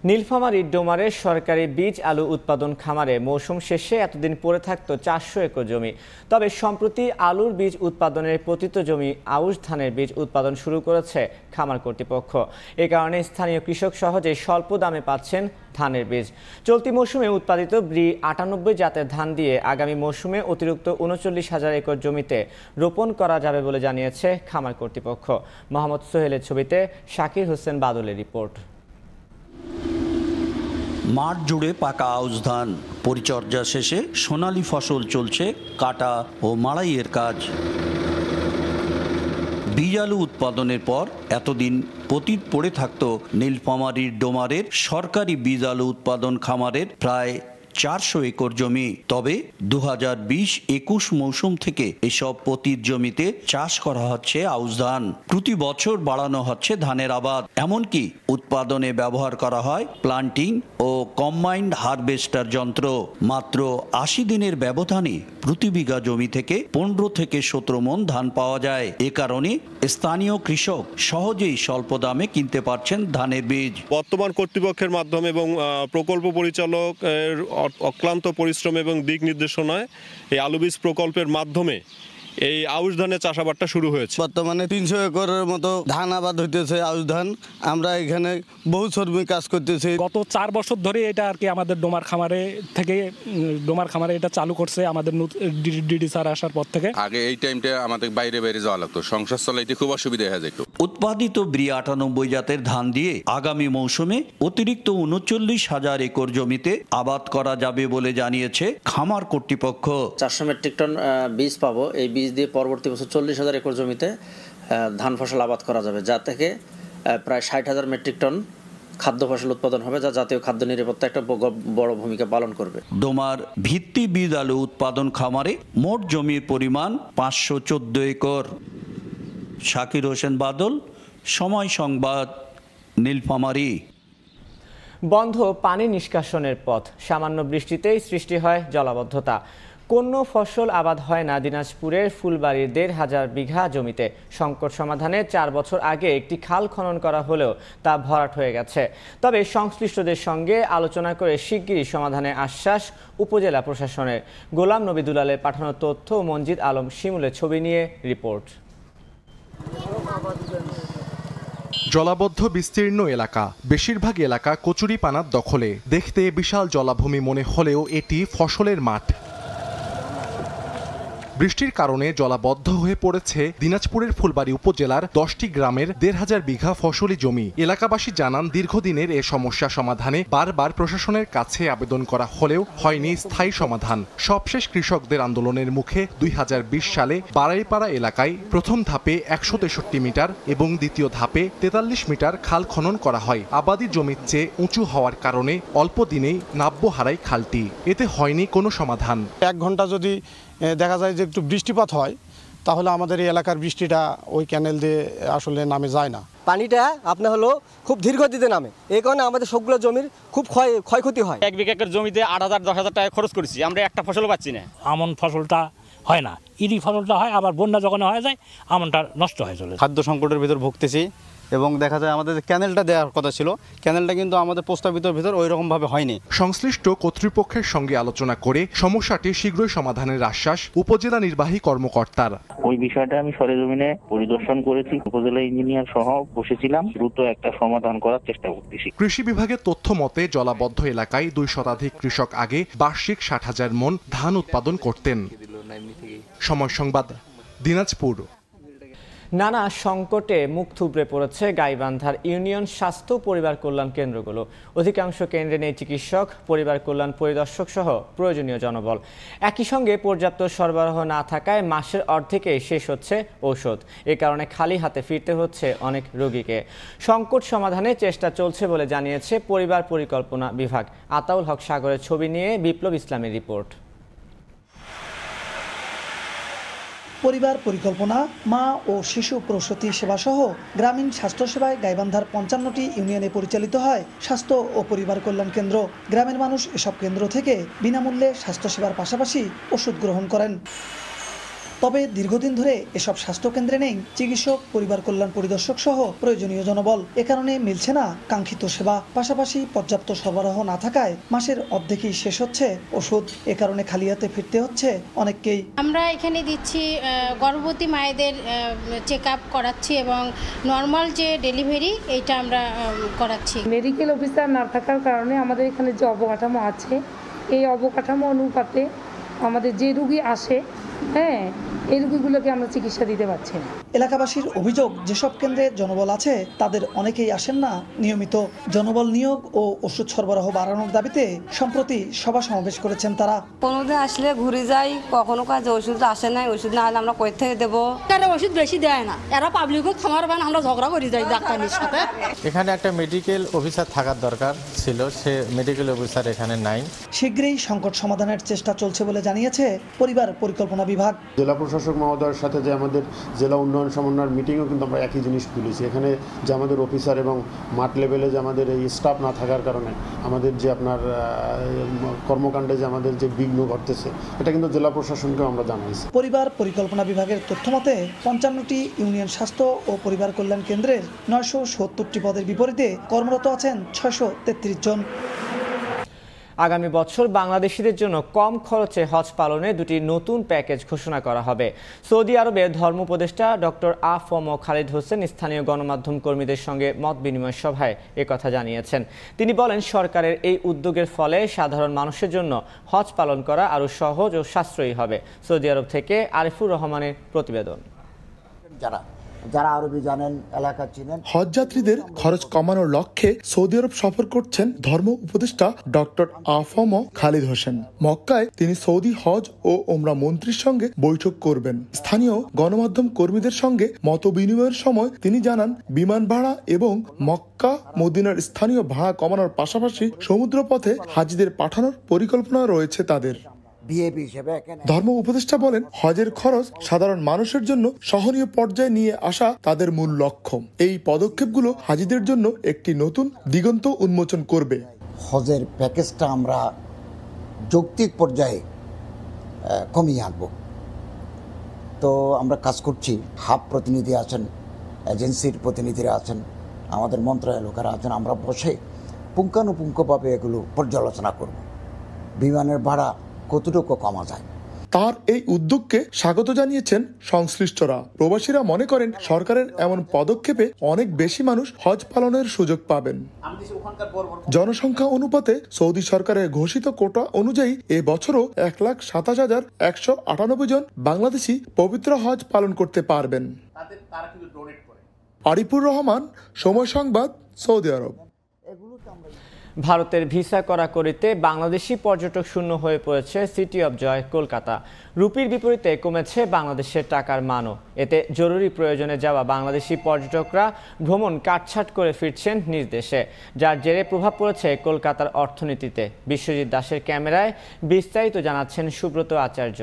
নীলফামারীর ডোমারের সরকারি বীজ আলু উৎপাদন খামারে মৌসুম শেষে এতদিন পড়ে থাকতো 400 একর জমি। তবে সম্প্রতি আলুর বীজ উৎপাদনের পতিত জমি আউশ ধানের বীজ উৎপাদন শুরু করেছে খামার কর্তৃপক্ষ। এ কারণে স্থানীয় কৃষক সহজে স্বল্প দামে পাচ্ছেন ধানের বীজ। চলতি মৌসুমে উৎপাদিত ব্রি 98 জাতের ধান দিয়ে আগামী মৌসুমে অতিরিক্ত 39,000 একর জমিতে রোপণ করা যাবে বলে জানিয়েছে খামার কর্তৃপক্ষ। মোহাম্মদ সোহেলের ছবিতে শাকির হোসেন বাদলের রিপোর্ট। মাঠ জুড়ে পাকা আউশ ধান, পরিচর্যা শেষে সোনালী ফসল চলছে কাটা ও মাড়াইয়ের কাজ। বীজ আলু উৎপাদনের পর এতদিন পতিত পড়ে থাকত নীলফামারীর ডোমারের সরকারি বীজ আলু উৎপাদন খামারের প্রায় 400 একর জমি। তবে 2020-21 মৌসুম থেকে এসব পতিত জমিতে চাষ করা হচ্ছে আউশ ধান। প্রতি বছর বাড়ানো হচ্ছে ধানের আবাদ, এমনকি উৎপাদনে ব্যবহার করা হয় প্লান্টিং ও কম্বাইন্ড হারভেস্টার যন্ত্র। মাত্র 80 দিনের ব্যবধানে প্রতি বিঘা জমি থেকে 15 থেকে 17 মণ ধান পাওয়া যায়। এ কারণে স্থানীয় কৃষক সহজেই স্বল্প দামে কিনতে পারছেন ধানের বীজ। বর্তমান কর্তৃপক্ষের মাধ্যমে এবং প্রকল্প পরিচালক অক্লান্ত পরিশ্রম এবং দিক নির্দেশনায় এই আলু বীজ প্রকল্পের মাধ্যমে এই আউশ ধানের চাষাবাদটা শুরু হয়েছে। বর্তমানে 300 একরের মতো ধান আবাদ হইতেছে আউশ ধান। আমরা এখানে বহু শ্রমিক কাজ করতেছি। গত 4 বছর ধরে এটা আর কি আমাদের ডোমার খামারে এটা চালু করছে আমাদের ডিডি স্যার আসার পর থেকে। আগে এই টাইমটা আমাদের বাইরে যাওয়া লাগতো, সংসার চালাইতে খুব অসুবিধা হয়ে যেত। উৎপাদিত ব্রি 98 জাতের ধান দিয়ে আগামী মৌসুমে অতিরিক্ত 39,000 একর জমিতে আবাদ করা যাবে বলে জানিয়েছে খামার কর্তৃপক্ষ। 400 মেট্রিক টন বীজ পাবো। এই বীজ দিয়ে পরবর্তী বছর 40,000 একর জমিতে ধান ফসল আবাদ করা যাবে, যা থেকে প্রায় 60,000 মেট্রিক টন খাদ্য ফসল উৎপাদন হবে, যা জাতীয় খাদ্য নিরাপত্তা একটা বড় ভূমিকা পালন করবে। ডোমার ভিত্তি বীজ আলু উৎপাদন খামারে মোট জমির পরিমাণ 514 একর। শাকির হোসেন বাদল, সময় সংবাদ, নীলফামারী। বন্ধ পানি নিষ্কাশনের পথ, সামান্য বৃষ্টিতেই সৃষ্টি হয় জলাবদ্ধতা। কোনো ফসল আবাদ হয় না দিনাজপুরের ফুলবাড়ির 1,500 বিঘা জমিতে। সংকট সমাধানে 4 বছর আগে একটি খাল খনন করা হলেও তা ভরাট হয়ে গেছে। তবে সংশ্লিষ্টদের সঙ্গে আলোচনা করে শিগগিরই সমাধানের আশ্বাস উপজেলা প্রশাসনের। গোলাম নবী দুলালের পাঠানো তথ্য, মঞ্জিদ আলম শিমুলের ছবি নিয়ে রিপোর্ট। জলাবদ্ধ বিস্তীর্ণ এলাকা, বেশিরভাগ এলাকা কচুরিপানার দখলে। দেখতে বিশাল জলাভূমি মনে হলেও এটি ফসলের মাঠ। বৃষ্টির কারণে জলাবদ্ধ হয়ে পড়েছে দিনাজপুরের ফুলবাড়ি উপজেলার 10টি গ্রামের 1,500 বিঘা ফসলি জমি। এলাকাবাসী জানান, দীর্ঘদিনের এ সমস্যা সমাধানে বারবার প্রশাসনের কাছে আবেদন করা হলেও হয়নি স্থায়ী সমাধান। সবশেষ কৃষকদের আন্দোলনের মুখে 2020 সালে বাড়াইপাড়া এলাকায় প্রথম ধাপে 163 মিটার এবং দ্বিতীয় ধাপে 43 মিটার খাল খনন করা হয়। আবাদি জমির চেয়ে উঁচু হওয়ার কারণে অল্প দিনেই নাব্য হারায় খালটি। এতে হয়নি কোনো সমাধান। 1 ঘন্টা যদি দেখা যায় যে একটু বৃষ্টিপাত হয়, তাহলে আমাদের এই এলাকার বৃষ্টিটা ওই ক্যানেল দিয়ে আসলে নামে যায় না। পানিটা আপনার হলো খুব ধীরগতিতে নামে, এই কারণে আমাদের সবগুলো জমির খুব ক্ষয়ক্ষতি হয়। 1 বিঘা জমিতে 8,000-10,000 টাকা খরচ করেছি, আমরা একটা ফসলও পাচ্ছি না। আমন ফসলটা হয় না, ইরি ফসলটা হয়, আবার বন্যা যখন হয়ে যায় আমনটা নষ্ট হয়ে চলে। খাদ্য সংকটের ভিতর ভুগতেছি এবং দেখা যায় আমাদের ক্যানেলটা দেওয়ার কথা ছিল, ক্যানেলটা কিন্তু আমাদের প্রস্তাবিত ভিতর ওই রকমভাবে হয়নি। সংশ্লিষ্ট কর্তৃপক্ষের সঙ্গে আলোচনা করে সমস্যাটি শীঘ্রই সমাধানের আশ্বাস উপজেলা নির্বাহী কর্মকর্তার। ওই বিষয়টা আমি সরেজমিনে পরিদর্শন করেছি, উপজেলা ইঞ্জিনিয়ার সহ বসেছিলাম, দ্রুত একটা সমাধান করার চেষ্টা করতেছি। কৃষি বিভাগের তথ্য মতে জলাবদ্ধ এলাকায় 2 শতাধিক কৃষক আগে বার্ষিক 60,000 মণ ধান উৎপাদন করতেন। সময় সংবাদ, দিনাজপুর। নানা সংকটে মুখ থুবড়ে পড়েছে গাইবান্ধার ইউনিয়ন স্বাস্থ্য পরিবার কল্যাণ কেন্দ্রগুলো। অধিকাংশ কেন্দ্রে নেই চিকিৎসক, পরিবার কল্যাণ পরিদর্শক সহ প্রয়োজনীয় জনবল। একই সঙ্গে পর্যাপ্ত সরবরাহ না থাকায় মাসের অর্ধেকেই শেষ হচ্ছে ঔষধ। এ কারণে খালি হাতে ফিরতে হচ্ছে অনেক রোগীকে। সংকট সমাধানে চেষ্টা চলছে বলে জানিয়েছে পরিবার পরিকল্পনা বিভাগ। আতাউল হক সাগরের ছবি নিয়ে বিপ্লব ইসলামের রিপোর্ট। পরিবার পরিকল্পনা, মা ও শিশু প্রসূতি সেবাসহ গ্রামীণ স্বাস্থ্যসেবায় গাইবান্ধার 55টি ইউনিয়নে পরিচালিত হয় স্বাস্থ্য ও পরিবার কল্যাণ কেন্দ্র। গ্রামের মানুষ এসব কেন্দ্র থেকে বিনামূল্যে স্বাস্থ্যসেবার পাশাপাশি ওষুধ গ্রহণ করেন। তবে দীর্ঘদিন ধরে এসব স্বাস্থ্যকেন্দ্রে নেই চিকিৎসক, পরিবার কল্যাণ পরিদর্শক সহ প্রয়োজনীয় জনবল। এ কারণে মিলছে না কাঙ্ক্ষিত সেবা। পাশাপাশি পর্যাপ্ত সরবরাহ না থাকায় মাসের অর্ধেকই শেষ হচ্ছে ওষুধ। এ কারণে খালি হাতে ফিরতে হচ্ছে অনেককেই। আমরা এখানে দিচ্ছি গর্ভবতী মায়েদের চেক আপ করাচ্ছি এবং নর্মাল যে ডেলিভারি এইটা আমরা করাচ্ছি। মেডিকেল অফিসার না থাকার কারণে আমাদের এখানে যে অবকাঠামো আছে, এই অবকাঠামো অনুপাতে আমাদের যে রুগী আসে হ্যাঁ এই রোগীগুলোকে আমরা চিকিৎসা দিতে পারছি না। এলাকাবাসীর অভিযোগ, যেসব কেন্দ্রে জনবল আছে তাদের অনেকেই আসেন না নিয়মিত। জনবল নিয়োগ ও ওষুধ সরবরাহ বাড়ানোর দাবিতে সম্প্রতি সভা সমাবেশ করেছেন তারা। কোনোদিন আসলে ঘুরে যাই, কখনো কাজে ওষুধ আসে নাই, ওষুধ না হলে আমরা কই থেকে দেবো। ওষুধ বেশি দেয় না, এরা পাবলিকও খামার বান, আমরা ঝগড়া করে যাই ডাক্তারের সাথে। এখানে একটা মেডিকেল অফিসার থাকার দরকার ছিল, সে মেডিকেল অফিসার এখানে নাই। শীঘ্রই সংকট সমাধানের চেষ্টা চলছে বলে জানিয়েছে পরিবার পরিকল্পনা বিভাগ। জেলা প্রশাসক মহোদয়ের সাথে যে আমাদের জেলা উন্নয়ন সমন্বয়ের মিটিংও কিন্তু আমরা একই জিনিস তুলেছি। এখানে যে আমাদের অফিসার এবং মাঠ লেভেলে যে আমাদের এই স্টাফ না থাকার কারণে আমাদের যে আপনার কর্মকাণ্ডে যে আমাদের যে বিঘ্ন ঘটতেছে, এটা কিন্তু জেলা প্রশাসনকেও আমরা জানাইছি। পরিবার পরিকল্পনা বিভাগের তথ্যমতে 55টি ইউনিয়ন স্বাস্থ্য ও পরিবার কল্যাণ কেন্দ্রের 970টি পদের বিপরীতে কর্মরত আছেন 633 জন। আগামী বছর বাংলাদেশিদের জন্য কম খরচে হজ পালনে দুটি নতুন প্যাকেজ ঘোষণা করা হবে। সৌদি আরবের ধর্ম উপদেষ্টা ডক্টর আ.ফ.ম. খালিদ হোসেন স্থানীয় গণমাধ্যম কর্মীদের সঙ্গে মত বিনিময় সভায় একথা জানিয়েছেন। তিনি বলেন, সরকারের এই উদ্যোগের ফলে সাধারণ মানুষের জন্য হজ পালন করা আরও সহজ ও সাশ্রয়ী হবে। সৌদি আরব থেকে আরিফুর রহমানের প্রতিবেদন। যারা আরবি জানেন, এলাকা চিনেন। হজযাত্রীদের খরচ কমানোর লক্ষ্যে সৌদি আরব সফর করছেন ধর্ম উপদেষ্টা ডক্টর আ.ফ.ম. খালিদ হোসেন। মক্কায় তিনি সৌদি হজ ও ওমরা মন্ত্রীর সঙ্গে বৈঠক করবেন। স্থানীয় গণমাধ্যম কর্মীদের সঙ্গে মত বিনিময়ের সময় তিনি জানান, বিমান ভাড়া এবং মক্কা মদিনার স্থানীয় ভাড়া কমানোর পাশাপাশি সমুদ্রপথে হাজিদের পাঠানোর পরিকল্পনা রয়েছে তাদের। ধর্ম উপদেষ্টা বলেন, হজের খরচ সাধারণ মানুষের জন্য সহনীয় পর্যায়ে নিয়ে আসা তাদের মূল লক্ষ্য। এই পদক্ষেপগুলো হাজিদের জন্য একটি নতুন দিগন্ত উন্মোচন করবে। হজের প্যাকেজটা আমরা যৌক্তিক পর্যায়ে কমিয়ে আনব। তো আমরা কাজ করছি, হাব প্রতিনিধি আছেন, এজেন্সির প্রতিনিধিরা আছেন, আমাদের মন্ত্রণালয়ের লোকেরা আছেন। আমরা বসে পুঙ্খানুপুঙ্খভাবে এগুলো পর্যালোচনা করব, বিমানের ভাড়া কতটুকু কমা যায়। তার এই উদ্যোগকে স্বাগত জানিয়েছেন সংশ্লিষ্টরা। প্রবাসীরা মনে করেন, সরকারের এমন পদক্ষেপে অনেক বেশি মানুষ হজ পালনের সুযোগ পাবেন। জনসংখ্যা অনুপাতে সৌদি সরকারের ঘোষিত কোটা অনুযায়ী এ বছরও 1,27,198 জন বাংলাদেশি পবিত্র হজ পালন করতে পারবেন। আরিফুর রহমান, সময় সংবাদ, সৌদি আরব। ভারতের ভিসা কড়াকড়িতে বাংলাদেশি পর্যটক শূন্য হয়ে পড়েছে সিটি অব জয় কলকাতা। রুপির বিপরীতে কমেছে বাংলাদেশের টাকার মানও। এতে জরুরি প্রয়োজনে যাওয়া বাংলাদেশি পর্যটকরা ভ্রমণ কাটছাট করে ফিরছেন নিজ দেশে, যার জেরে প্রভাব পড়েছে কলকাতার অর্থনীতিতে। বিশ্বজিৎ দাসের ক্যামেরায় বিস্তারিত জানাচ্ছেন সুব্রত আচার্য।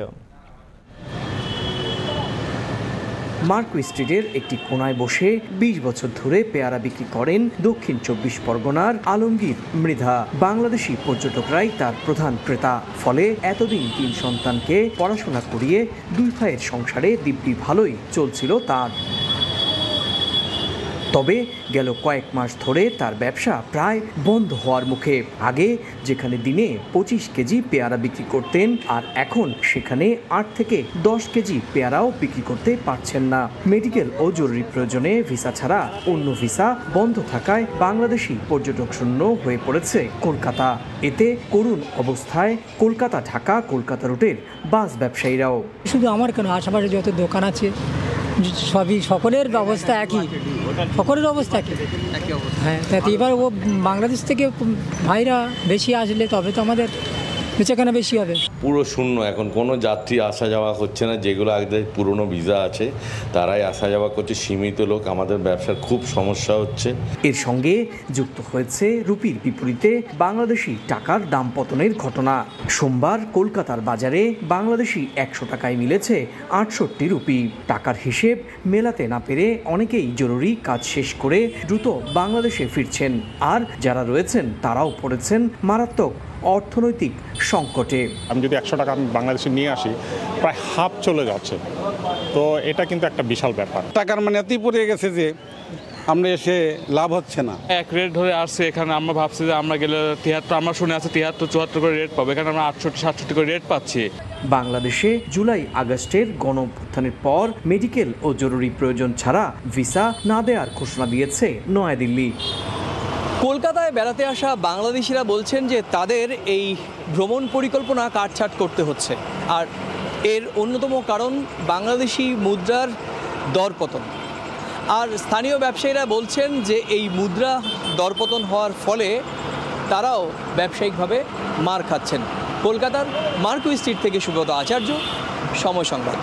মার্কুই স্ট্রিটের একটি কোনায় বসে 20 বছর ধরে পেয়ারা বিক্রি করেন দক্ষিণ 24 পরগনার আলমগীর মৃধা। বাংলাদেশি পর্যটকরাই তার প্রধান ক্রেতা। ফলে এতদিন 3 সন্তানকে পড়াশোনা করিয়ে 2 ভাইয়ের সংসারে দিব্যি ভালোই চলছিল তার। তবে গেল কয়েক মাস ধরে তার ব্যবসা প্রায় বন্ধ হওয়ার মুখে। আগে যেখানে দিনে 25 কেজি পেয়ারা বিক্রি করতেন, আর এখন সেখানে 8 থেকে 10 কেজি পেয়ারাও বিক্রি করতে পারছেন না। মেডিকেল ও জরুরি প্রয়োজনে ভিসা ছাড়া অন্য ভিসা বন্ধ থাকায় বাংলাদেশি পর্যটক শূন্য হয়ে পড়েছে কলকাতা। এতে করুণ অবস্থায় কলকাতা ঢাকা কলকাতা রুটের বাস ব্যবসায়ীরাও। শুধু আমার কেন, আশেপাশে যত দোকান আছে সবই, সকলের অবস্থা একই, সকলের অবস্থা একই। হ্যাঁ, তাতে এবার ও বাংলাদেশ থেকে ভাইরা বেশি আসলে তবে তো আমাদের বেচাকেনা বেশি হবে। পুরো শূন্য, এখন কোনো যাত্রী আসা যাওয়া হচ্ছে না। যেগুলো আগে পুরনো ভিসা আছে তারাই আসা যাওয়া করছে, সীমিত লোক। আমাদের ব্যবসার খুব সমস্যা হচ্ছে। এর সঙ্গে যুক্ত হয়েছে রুপির বিপরীতে বাংলাদেশি টাকার দাম পতনের ঘটনা। সোমবার কলকাতার বাজারে বাংলাদেশি 100 টাকায় মিলেছে 68 রুপি। টাকার হিসেব মেলাতে না পেরে অনেকেই জরুরি কাজ শেষ করে দ্রুত বাংলাদেশে ফিরছেন, আর যারা রয়েছেন তারাও পড়েছেন মারাত্মক অর্থনৈতিক সংকটে। আমি যদি 100 টাকা আমি বাংলাদেশে নিয়ে আসি, প্রায় হাফ চলে যাচ্ছে। তো এটা কিন্তু একটা বিশাল ব্যাপার। টাকার মানে এতই পড়ে গেছে যে আমরা এসে লাভ হচ্ছে না। এক রেট ধরে আসছে এখানে, আমরা ভাবছি যে আমরা গেলে 73, আমরা শুনে আছে 73-74 করে রেট পাবো, এখানে আমরা 68-67 করে রেট পাচ্ছি। বাংলাদেশে জুলাই আগস্টের গণঅভ্যুত্থানের পর মেডিকেল ও জরুরি প্রয়োজন ছাড়া ভিসা না দেওয়ার ঘোষণা দিয়েছে নয়াদিল্লি। কলকাতায় বেড়াতে আসা বাংলাদেশিরা বলছেন যে তাদের এই ভ্রমণ পরিকল্পনা কাটছাট করতে হচ্ছে, আর এর অন্যতম কারণ বাংলাদেশি মুদ্রার দরপতন। আর স্থানীয় ব্যবসায়ীরা বলছেন যে এই মুদ্রা দরপতন হওয়ার ফলে তারাও ব্যবসায়িকভাবে মার খাচ্ছেন। কলকাতার মার্কুই স্ট্রিট থেকে সুব্রত আচার্য, সময় সংবাদ।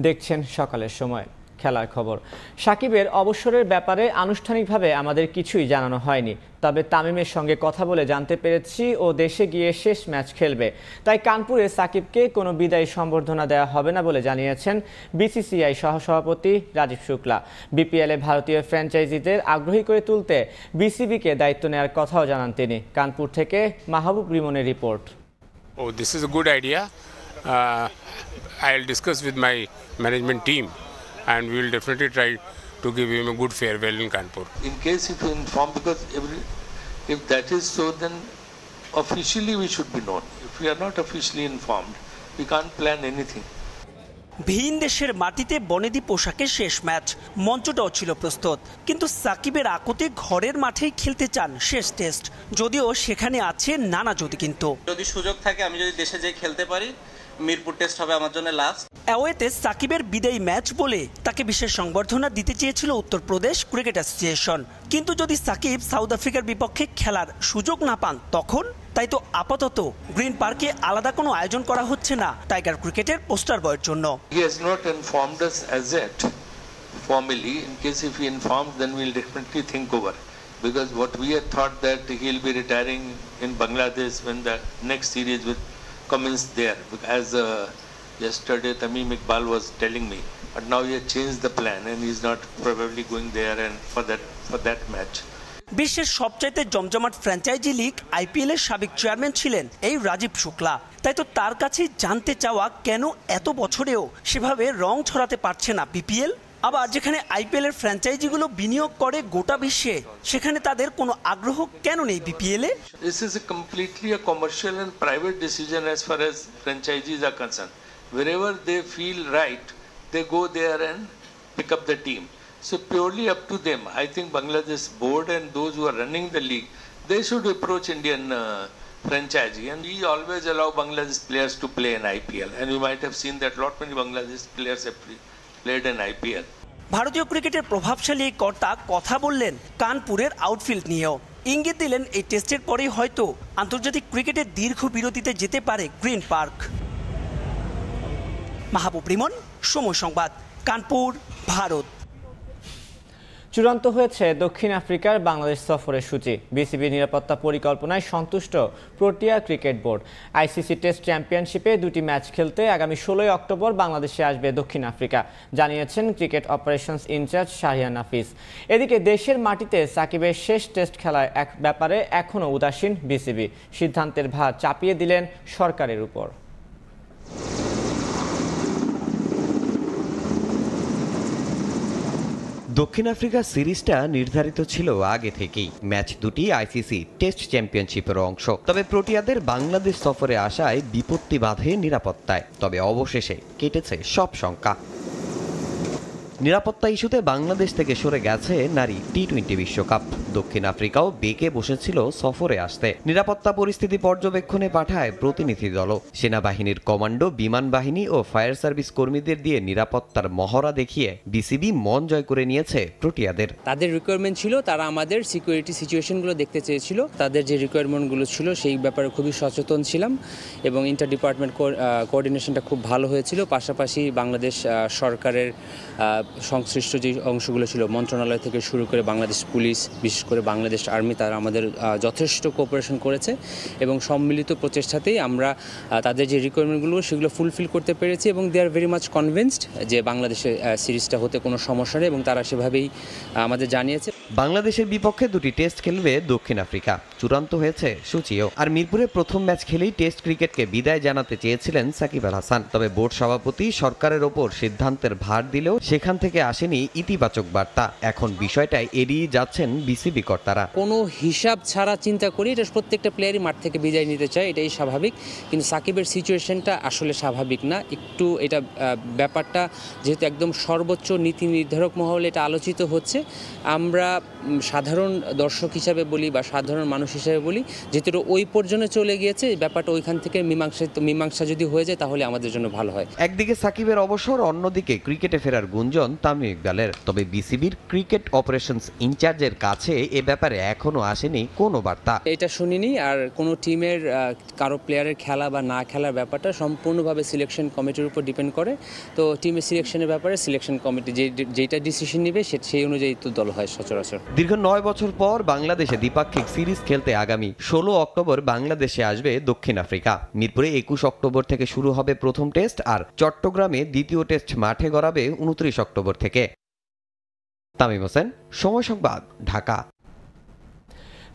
দেখছেন সকালের সময়। খেলার খবর। সাকিবের অবসরের ব্যাপারে আনুষ্ঠানিকভাবে আমাদের কিছুই জানানো হয়নি, তবে তামিমের সঙ্গে কথা বলে জানতে পেরেছি ও দেশে গিয়ে শেষ ম্যাচ খেলবে। তাই কানপুরে সাকিবকে কোনো বিদায়ী সম্বর্ধনা দেওয়া হবে না বলে জানিয়েছেন বিসিসিআই সহসভাপতি রাজীব শুক্লা। বিপিএলে ভারতীয় ফ্র্যাঞ্চাইজিদের আগ্রহী করে তুলতে বিসিবিকে দায়িত্ব নেওয়ার কথাও জানান তিনি। কানপুর থেকে মাহবুব রিমনের report. Oh, this is a good idea. I'll discuss with my management team. And we will definitely try to give him a good farewell in Kanpur. In case if you inform, because if that is so, then officially we should be known. If we are not officially informed, we can't plan anything. ভিন দেশের মাটিতে বনেদি পোশাকে শেষ match, মঞ্চটাও ছিল প্রস্তুত, কিন্তু সাকিবের আকতে ঘরের মাঠেই খেলতে চান শেষ টেস্ট। যদিও সেখানে আছে নানা যদি কিন্তু। যদি সুযোগ থাকে আমি যদি দেশে যেয়ে খেলতে পারি, মিরপুর টেস্ট হবে আমার জন্য লাস্ট। অ্যাওয়েতে সাকিবের বিদায়ী ম্যাচ বলে তাকে বিশেষ সংবর্ধনা দিতে চেয়েছিল উত্তরপ্রদেশ ক্রিকেট অ্যাসোসিয়েশন, কিন্তু যদি সাকিব সাউথ আফ্রিকার বিপক্ষে খেলার সুযোগ না পান তখন? তাই তো আপাতত গ্রিন পার্কে আলাদা কোনো আয়োজন করা হচ্ছে না টাইগার ক্রিকেটের পোস্টার বয়ের জন্য। He has not informed us as yet formally. In case if he informs, then we'll definitely think over, because what we had thought that he'll be retiring in Bangladesh when the next series will commence there, as yesterday Tamim Iqbal was telling me, but now he has changed the plan and he's not probably going there and for that match. বিশ্বের সবচাইতে জমজমাট franchise league IPL এর সাবেক chairman ছিলেন এই রাজীব শুক্লা। তাই তো তার কাছে জানতে চাওয়া কেন এত বছরেও সেভাবে রং ছড়াতে পারছে না বিপিএল। আবার যেখানে আইপিএল এর ফ্র্যাঞ্চাইজিগুলো বিনিয়োগ করে গোটা বিশ্বে, সেখানে তাদের কোনো আগ্রহ কেন নেই বিপিএল-এ? This is a completely a commercial and private decision as far as franchisees are concerned. Wherever they feel right, they go there and pick up the team. So purely up to them. I think Bangladesh board and those who are running the league, they should approach Indian franchisee, and we always allow Bangladesh players to play in IPL, and you might have seen that lot many Bangladesh players have played in IPL. ভারতীয় ক্রিকেটের প্রভাবশালী এই কর্তা কথা বললেন কানপুরের outfield নিয়েও। ইঙ্গিত দিলেন এই টেস্টের পরেই হয়তো আন্তর্জাতিক ক্রিকেটের দীর্ঘ বিরতিতে যেতে পারে গ্রিন পার্ক। মাহবুব রিমন, সময় সংবাদ, কানপুর, ভারত। চূড়ান্ত হয়েছে দক্ষিণ আফ্রিকার বাংলাদেশ সফরের সূচি। বিসিবি নিরাপত্তা পরিকল্পনায় সন্তুষ্ট Protea cricket board. ICC test চ্যাম্পিয়নশিপে দুটি ম্যাচ খেলতে আগামী 16 অক্টোবর বাংলাদেশে আসবে দক্ষিণ আফ্রিকা, জানিয়েছেন ক্রিকেট অপারেশনস ইনচার্জ শাহরিয়ার নাফিস। এদিকে দেশের মাটিতে সাকিবের শেষ টেস্ট খেলার এক ব্যাপারে এখনও উদাসীন বিসিবি। সিদ্ধান্তের ভার চাপিয়ে দিলেন সরকারের উপর। দক্ষিণ আফ্রিকা সিরিজটা নির্ধারিত ছিল আগে থেকেই। ম্যাচ দুটি আইসিসি টেস্ট চ্যাম্পিয়নশিপের অংশ। তবে প্রোটিয়াদের বাংলাদেশ সফরে আসায় বিপত্তি বাধে নিরাপত্তায়। তবে অবশেষে কেটেছে সব শঙ্কা। নিরাপত্তা ইস্যুতে বাংলাদেশ থেকে সরে গেছে নারী টি-20 বিশ্বকাপ। দক্ষিণ আফ্রিকাও বেঁকে বসেছিল সফরে আসতে। নিরাপত্তা পরিস্থিতি পর্যবেক্ষণে পাঠায় প্রতিনিধি দলও। সেনাবাহিনীর কমান্ডো, বিমান বাহিনী ও ফায়ার সার্ভিস কর্মীদের দিয়ে নিরাপত্তার মহড়া দেখিয়ে বিসিবি মন জয় করে নিয়েছে প্রোটিয়াদের। তাদের রিকোয়ারমেন্ট ছিল, তারা আমাদের সিকিউরিটি সিচুয়েশনগুলো দেখতে চেয়েছিল। তাদের যে রিকোয়ারমেন্টগুলো ছিল সেই ব্যাপারে খুবই সচেতন ছিলাম এবং ইন্টার ডিপার্টমেন্ট কোঅর্ডিনেশনটা খুব ভালো হয়েছিল। পাশাপাশি বাংলাদেশ সরকারের সংশ্লিষ্ট যে অংশগুলো ছিল, মন্ত্রণালয় থেকে শুরু করে বাংলাদেশ পুলিশ, বিশেষ করে বাংলাদেশ আর্মি, তারা আমাদের যথেষ্ট কোঅপারেশন করেছে এবং সম্মিলিত প্রচেষ্টাতেই আমরা তাদের যে রিকোয়ারমেন্টগুলো সেগুলো ফুলফিল করতে পেরেছি এবং দে আর ভেরি মাচ কনভিন্সড যে বাংলাদেশের সিরিজটা হতে কোনো সমস্যা নেই এবং তারা সেভাবেই আমাদের জানিয়েছে। বাংলাদেশের বিপক্ষে দুটি টেস্ট খেলবে দক্ষিণ আফ্রিকা। চূড়ান্ত হয়েছে সূচিও। আর মিরপুরে প্রথম ম্যাচ খেলেই টেস্ট ক্রিকেটকে বিদায় জানাতে চেয়েছিলেন সাকিব আল হাসান। তবে বোর্ড সভাপতি সরকারের ওপর সিদ্ধান্তের ভার দিলেও সেখান থেকে আসেনি ইতিবাচক বার্তা। এখন বিষয়টাই এড়িয়ে যাচ্ছেন বিসিবি কর্তারা। কোনো হিসাব ছাড়া চিন্তা করি, এটা প্রত্যেকটা প্লেয়ারই মাঠ থেকে বিদায় নিতে চায়, এটাই স্বাভাবিক। কিন্তু সাকিবের সিচুয়েশনটা আসলে স্বাভাবিক না। একটু এটা ব্যাপারটা যেহেতু একদম সর্বোচ্চ নীতি নির্ধারক মহলে এটা আলোচিত হচ্ছে, আমরা সাধারণ দর্শক হিসাবে বলি বা সাধারণ মানুষ হিসাবে বলি, যেহেতু ওই পর্যন্ত চলে গিয়েছে ব্যাপারটা, ওইখান থেকে মীমাংসা যদি হয়ে যায় তাহলে আমাদের জন্য ভালো হয়। একদিকে সাকিবের অবসর, অন্যদিকে ক্রিকেটে ফেরার গুঞ্জন তামিম ইকবালের। তবে বিসিবির ক্রিকেট অপারেশনস ইনচার্জের কাছে এ ব্যাপারে এখনো আসেনি কোনো বার্তা। এটা শুনিনি। আর কোনো টিমের কারো প্লেয়ারের খেলা বা না খেলার ব্যাপারটা সম্পূর্ণভাবে সিলেকশন কমিটির উপর ডিপেন্ড করে। তো টিমের সিলেকশনের ব্যাপারে সিলেকশন কমিটি যেটা ডিসিশন নেবে সেই অনুযায়ী তো দল হয় সচরাচর। দীর্ঘ 9 বছর পর বাংলাদেশে দ্বিপাক্ষিক সিরিজ খেলতে আগামী 16 অক্টোবর বাংলাদেশে আসবে দক্ষিণ আফ্রিকা। মিরপুরে 21 অক্টোবর থেকে শুরু হবে প্রথম টেস্ট, আর চট্টগ্রামে দ্বিতীয় টেস্ট মাঠে গড়াবে 29 অক্টোবর থেকে। তামিম হোসেন, সময় সংবাদ, ঢাকা।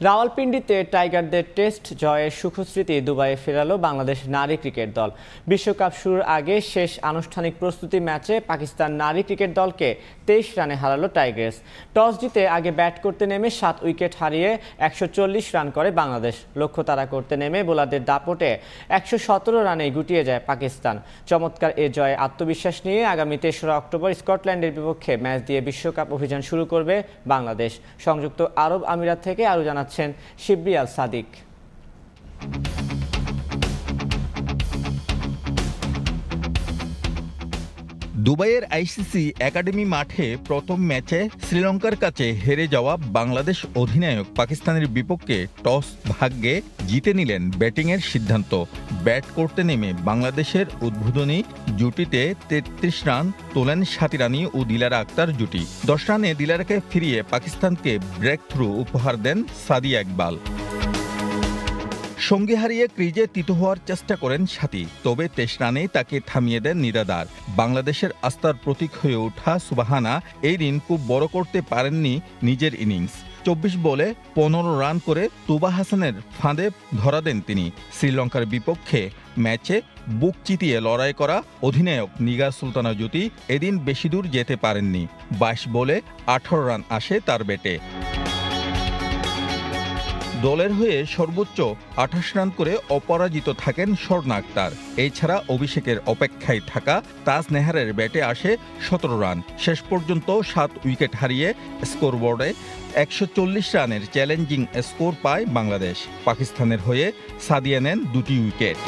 রাওয়ালপিন্ডিতে টাইগারদের টেস্ট জয়ের সুখস্মৃতি দুবাইয়ে ফেরালো বাংলাদেশ নারী ক্রিকেট দল। বিশ্বকাপ শুরুর আগে শেষ আনুষ্ঠানিক প্রস্তুতি ম্যাচে পাকিস্তান নারী ক্রিকেট দলকে 23 রানে হারালো টাইগার্স। টস জিতে আগে ব্যাট করতে নেমে 7 উইকেট হারিয়ে 140 রান করে বাংলাদেশ। লক্ষ্য তাড়া করতে নেমে বোলারদের দাপটে 117 রানেই গুটিয়ে যায় পাকিস্তান। চমৎকার এ জয়ে আত্মবিশ্বাস নিয়ে আগামী 3রা অক্টোবর স্কটল্যান্ডের বিপক্ষে ম্যাচ দিয়ে বিশ্বকাপ অভিযান শুরু করবে বাংলাদেশ। সংযুক্ত আরব আমিরাত থেকে আরও জানাচ্ছেন শিবরি আল সাদিক। দুবাইয়ের আইসিসি একাডেমি মাঠে প্রথম ম্যাচে শ্রীলঙ্কার কাছে হেরে যাওয়া বাংলাদেশ অধিনায়ক পাকিস্তানের বিপক্ষে টস ভাগ্যে জিতে নিলেন ব্যাটিংয়ের সিদ্ধান্ত। ব্যাট করতে নেমে বাংলাদেশের উদ্বোধনী জুটিতে 33 রান তোলেন সাথী রানী ও দিলারা আক্তার জুটি। 10 রানে দিলারাকে ফিরিয়ে পাকিস্তানকে ব্রেক থ্রু উপহার দেন সাদিয়া ইকবাল। সঙ্গী হারিয়ে ক্রিজে তিতো হওয়ার চেষ্টা করেন সাথী, তবে 23 রানেই তাকে থামিয়ে দেন নিরাদার। বাংলাদেশের আস্থার প্রতীক হয়ে ওঠা সুবাহানা এই দিন খুব বড় করতে পারেননি নিজের ইনিংস। 24 বলে 15 রান করে তুবা হাসানের ফাঁদে ধরা দেন তিনি। শ্রীলঙ্কার বিপক্ষে ম্যাচে বুক চিতিয়ে লড়াই করা অধিনায়ক নিগার সুলতানা জুটি এদিন বেশি দূর যেতে পারেননি। 22 বলে 18 রান আসে তার ব্যাটে। দলের হয়ে সর্বোচ্চ 28 রান করে অপরাজিত থাকেন স্বর্ণা আক্তার। এছাড়া অভিষেকের অপেক্ষায় থাকা তাজ নেহারের ব্যাটে আসে 17 রান। শেষ পর্যন্ত 7 উইকেট হারিয়ে স্কোরবোর্ডে 140 রানের চ্যালেঞ্জিং স্কোর পায় বাংলাদেশ। পাকিস্তানের হয়ে সাদিয়া নেন 2টি উইকেট।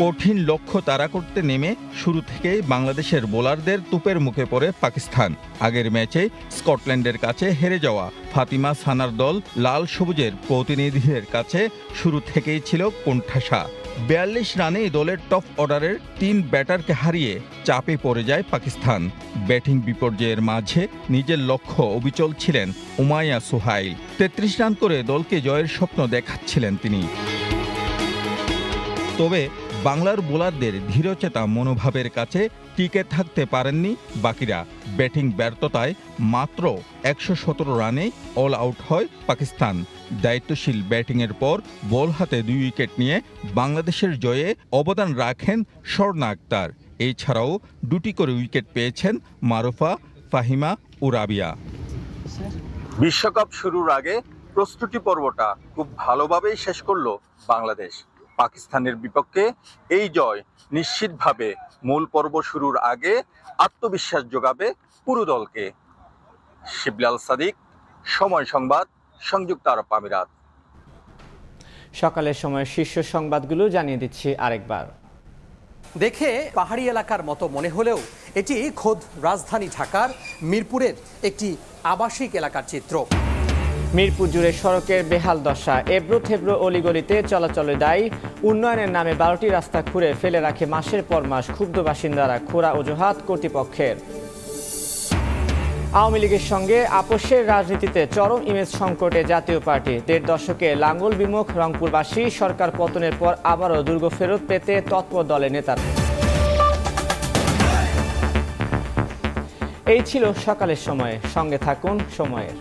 কঠিন লক্ষ্য তাড়া করতে নেমে শুরু থেকেই বাংলাদেশের বোলারদের তুপের মুখে পড়ে পাকিস্তান। আগের ম্যাচে স্কটল্যান্ডের কাছে হেরে যাওয়া ফাতিমা সানার দল লাল সবুজের প্রতিনিধিদের কাছে শুরু থেকেই ছিল কোণঠাসা। 42 রানেই দলের টপ অর্ডারের 3 ব্যাটারকে হারিয়ে চাপে পড়ে যায় পাকিস্তান। ব্যাটিং বিপর্যয়ের মাঝে নিজের লক্ষ্য অবিচল ছিলেন উমাইয়া সুহাইল। 33 রান করে দলকে জয়ের স্বপ্ন দেখাচ্ছিলেন তিনি। তবে বাংলার বোলারদের ধীরচেতা মনোভাবের কাছে টিকে থাকতে পারেননি বাকিরা। ব্যাটিং ব্যর্থতায় মাত্র 117 রানে অল আউট হয় পাকিস্তান। দায়িত্বশীল ব্যাটিংয়ের পর বল হাতে 2 উইকেট নিয়ে বাংলাদেশের জয়ে অবদান রাখেন স্বর্ণা আক্তার। এছাড়াও 2টি করে উইকেট পেয়েছেন মারুফা, ফাহিমা ও রাবিয়া। বিশ্বকাপ শুরুর আগে প্রস্তুতি পর্বটা খুব ভালোভাবেই শেষ করল বাংলাদেশ। পাকিস্তানের বিপক্ষে এই জয় নিশ্চিতভাবে মূল পর্ব শুরুর আগে আত্মবিশ্বাস যোগাবে পুরো দলকে। শিবলি আল সাদিক, সময় সংবাদ, সংযুক্ত আরব আমিরাত। সকালের সময় শীর্ষ সংবাদগুলো জানিয়ে দিচ্ছি আরেকবার। দেখে পাহাড়ি এলাকার মতো মনে হলেও এটি খোদ রাজধানী ঢাকার মিরপুরের একটি আবাসিক এলাকার চিত্র। মিরপুর জুড়ে সড়কের বেহাল দশা, এবড়ো থেবড়ো অলিগলিতে চলাচলে দায়ী। উন্নয়নের নামে 12টি রাস্তা খুঁড়ে ফেলে রাখে মাসের পর মাস ক্ষুব্ধ বাসিন্দারা, খোঁড়া অজুহাত কর্তৃপক্ষের। আওয়ামী লীগের সঙ্গে আপোষের রাজনীতিতে চরম ইমেজ সংকটে জাতীয় পার্টি। 1.5 দশকে লাঙ্গল বিমুখ রংপুরবাসী, সরকার পতনের পর আবারও দুর্গ ফেরত পেতে তৎপর দলের নেতারা। এই ছিল সকালের সময়ে, সঙ্গে থাকুন সময়ের।